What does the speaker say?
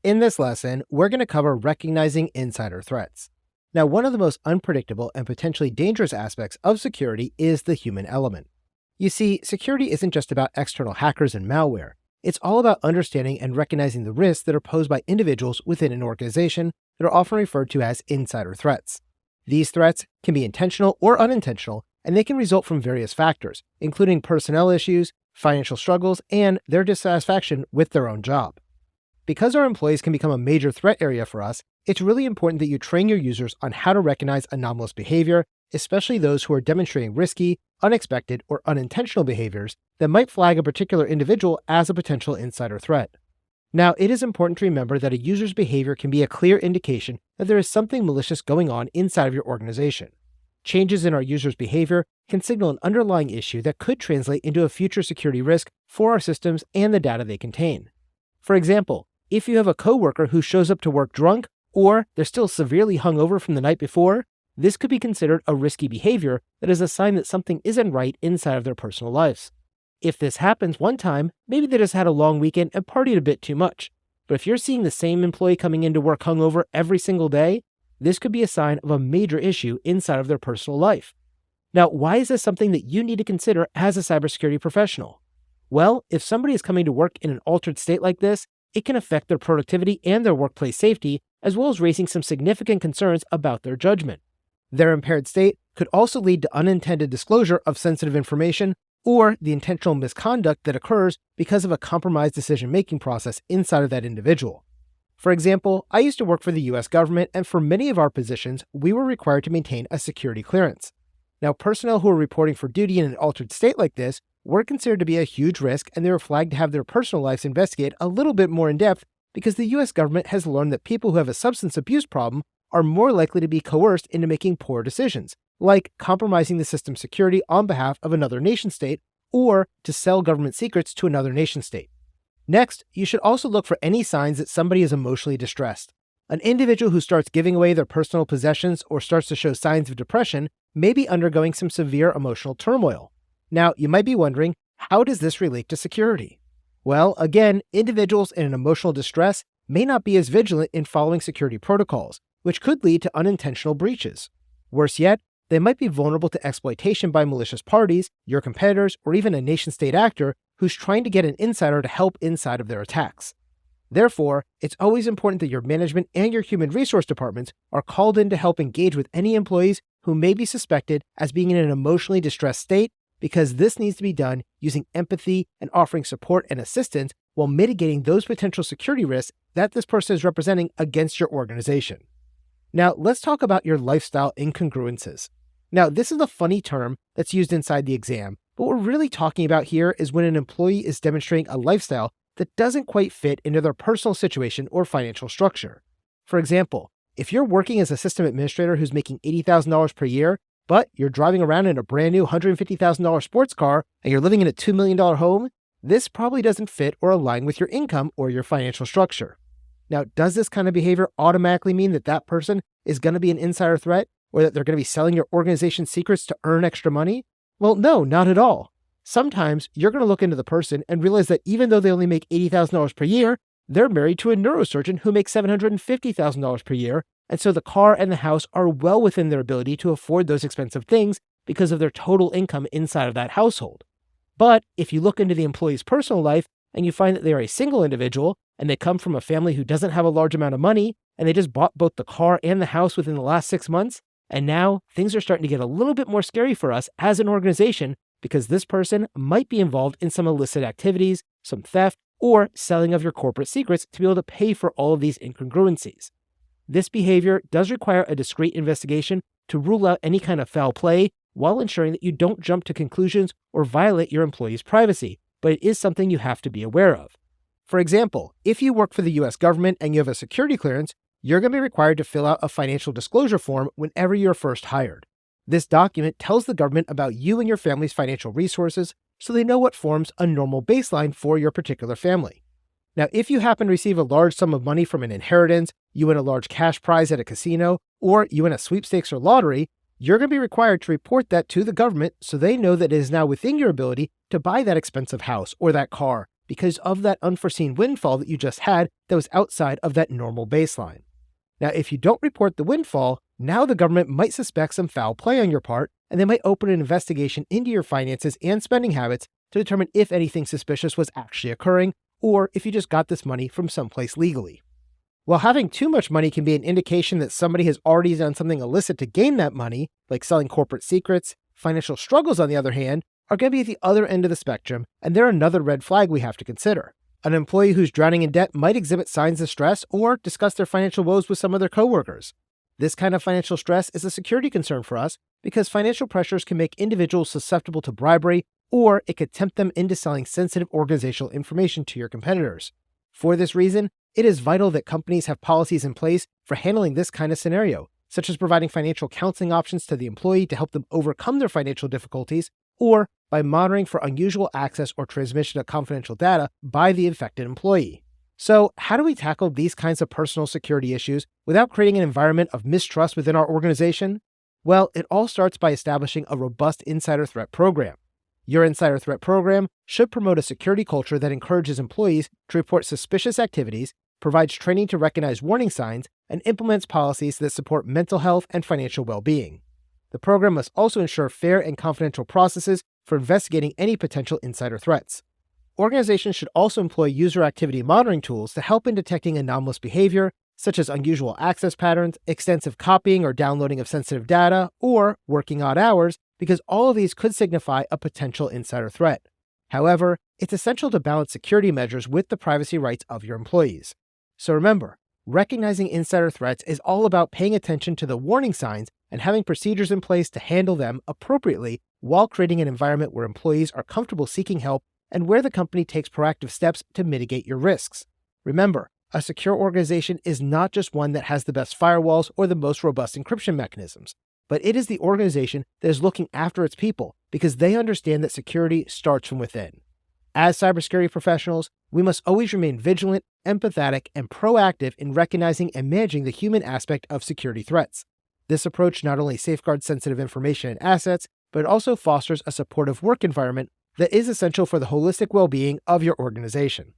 In this lesson, we're going to cover recognizing insider threats. Now, one of the most unpredictable and potentially dangerous aspects of security is the human element. You see, security isn't just about external hackers and malware. It's all about understanding and recognizing the risks that are posed by individuals within an organization that are often referred to as insider threats. These threats can be intentional or unintentional, and they can result from various factors, including personnel issues, financial struggles, and their dissatisfaction with their own job. Because our employees can become a major threat area for us, it's really important that you train your users on how to recognize anomalous behavior, especially those who are demonstrating risky, unexpected, or unintentional behaviors that might flag a particular individual as a potential insider threat. Now, it is important to remember that a user's behavior can be a clear indication that there is something malicious going on inside of your organization. Changes in our users' behavior can signal an underlying issue that could translate into a future security risk for our systems and the data they contain. For example, if you have a coworker who shows up to work drunk, or they're still severely hungover from the night before, this could be considered a risky behavior that is a sign that something isn't right inside of their personal lives. If this happens one time, maybe they just had a long weekend and partied a bit too much. But if you're seeing the same employee coming into work hungover every single day, this could be a sign of a major issue inside of their personal life. Now, why is this something that you need to consider as a cybersecurity professional? Well, if somebody is coming to work in an altered state like this, it can affect their productivity and their workplace safety, as well as raising some significant concerns about their judgment. Their impaired state could also lead to unintended disclosure of sensitive information or the intentional misconduct that occurs because of a compromised decision-making process inside of that individual. For example, I used to work for the US government, and for many of our positions, we were required to maintain a security clearance. Now, personnel who are reporting for duty in an altered state like this were considered to be a huge risk, and they were flagged to have their personal lives investigated a little bit more in depth because the US government has learned that people who have a substance abuse problem are more likely to be coerced into making poor decisions, like compromising the system's security on behalf of another nation-state or to sell government secrets to another nation-state. Next, you should also look for any signs that somebody is emotionally distressed. An individual who starts giving away their personal possessions or starts to show signs of depression may be undergoing some severe emotional turmoil. Now, you might be wondering, how does this relate to security? Well, again, individuals in an emotional distress may not be as vigilant in following security protocols, which could lead to unintentional breaches. Worse yet, they might be vulnerable to exploitation by malicious parties, your competitors, or even a nation-state actor who's trying to get an insider to help inside of their attacks. Therefore, it's always important that your management and your human resource departments are called in to help engage with any employees who may be suspected as being in an emotionally distressed state, because this needs to be done using empathy and offering support and assistance while mitigating those potential security risks that this person is representing against your organization. Now, let's talk about your lifestyle incongruences. Now, this is a funny term that's used inside the exam, but what we're really talking about here is when an employee is demonstrating a lifestyle that doesn't quite fit into their personal situation or financial structure. For example, if you're working as a system administrator who's making $80,000 per year, but you're driving around in a brand new $150,000 sports car and you're living in a $2 million home, this probably doesn't fit or align with your income or your financial structure. Now, does this kind of behavior automatically mean that that person is going to be an insider threat, or that they're going to be selling your organization's secrets to earn extra money? Well, no, not at all. Sometimes you're going to look into the person and realize that even though they only make $80,000 per year, they're married to a neurosurgeon who makes $750,000 per year, and so the car and the house are well within their ability to afford those expensive things because of their total income inside of that household. But if you look into the employee's personal life and you find that they are a single individual and they come from a family who doesn't have a large amount of money and they just bought both the car and the house within the last 6 months, and now things are starting to get a little bit more scary for us as an organization because this person might be involved in some illicit activities, some theft, or selling of your corporate secrets to be able to pay for all of these incongruencies. This behavior does require a discreet investigation to rule out any kind of foul play while ensuring that you don't jump to conclusions or violate your employees' privacy, but it is something you have to be aware of. For example, if you work for the US government and you have a security clearance, you're going to be required to fill out a financial disclosure form whenever you're first hired. This document tells the government about you and your family's financial resources so they know what forms a normal baseline for your particular family. Now, if you happen to receive a large sum of money from an inheritance, you win a large cash prize at a casino, or you win a sweepstakes or lottery, you're going to be required to report that to the government so they know that it is now within your ability to buy that expensive house or that car because of that unforeseen windfall that you just had that was outside of that normal baseline. Now, if you don't report the windfall, now the government might suspect some foul play on your part, and they might open an investigation into your finances and spending habits to determine if anything suspicious was actually occurring, or if you just got this money from someplace legally. While having too much money can be an indication that somebody has already done something illicit to gain that money, like selling corporate secrets, financial struggles, on the other hand, are going to be at the other end of the spectrum, and they're another red flag we have to consider. An employee who's drowning in debt might exhibit signs of stress or discuss their financial woes with some of their coworkers. This kind of financial stress is a security concern for us because financial pressures can make individuals susceptible to bribery, or it could tempt them into selling sensitive organizational information to your competitors. For this reason, it is vital that companies have policies in place for handling this kind of scenario, such as providing financial counseling options to the employee to help them overcome their financial difficulties, or by monitoring for unusual access or transmission of confidential data by the affected employee. So, how do we tackle these kinds of personal security issues without creating an environment of mistrust within our organization? Well, it all starts by establishing a robust insider threat program. Your insider threat program should promote a security culture that encourages employees to report suspicious activities, provides training to recognize warning signs, and implements policies that support mental health and financial well-being. The program must also ensure fair and confidential processes for investigating any potential insider threats. Organizations should also employ user activity monitoring tools to help in detecting anomalous behavior, such as unusual access patterns, extensive copying or downloading of sensitive data, or working odd hours, because all of these could signify a potential insider threat. However, it's essential to balance security measures with the privacy rights of your employees. So remember, recognizing insider threats is all about paying attention to the warning signs and having procedures in place to handle them appropriately while creating an environment where employees are comfortable seeking help and where the company takes proactive steps to mitigate your risks. Remember, a secure organization is not just one that has the best firewalls or the most robust encryption mechanisms, but it is the organization that is looking after its people because they understand that security starts from within. As cybersecurity professionals, we must always remain vigilant, empathetic, and proactive in recognizing and managing the human aspect of security threats. This approach not only safeguards sensitive information and assets, but it also fosters a supportive work environment that is essential for the holistic well-being of your organization.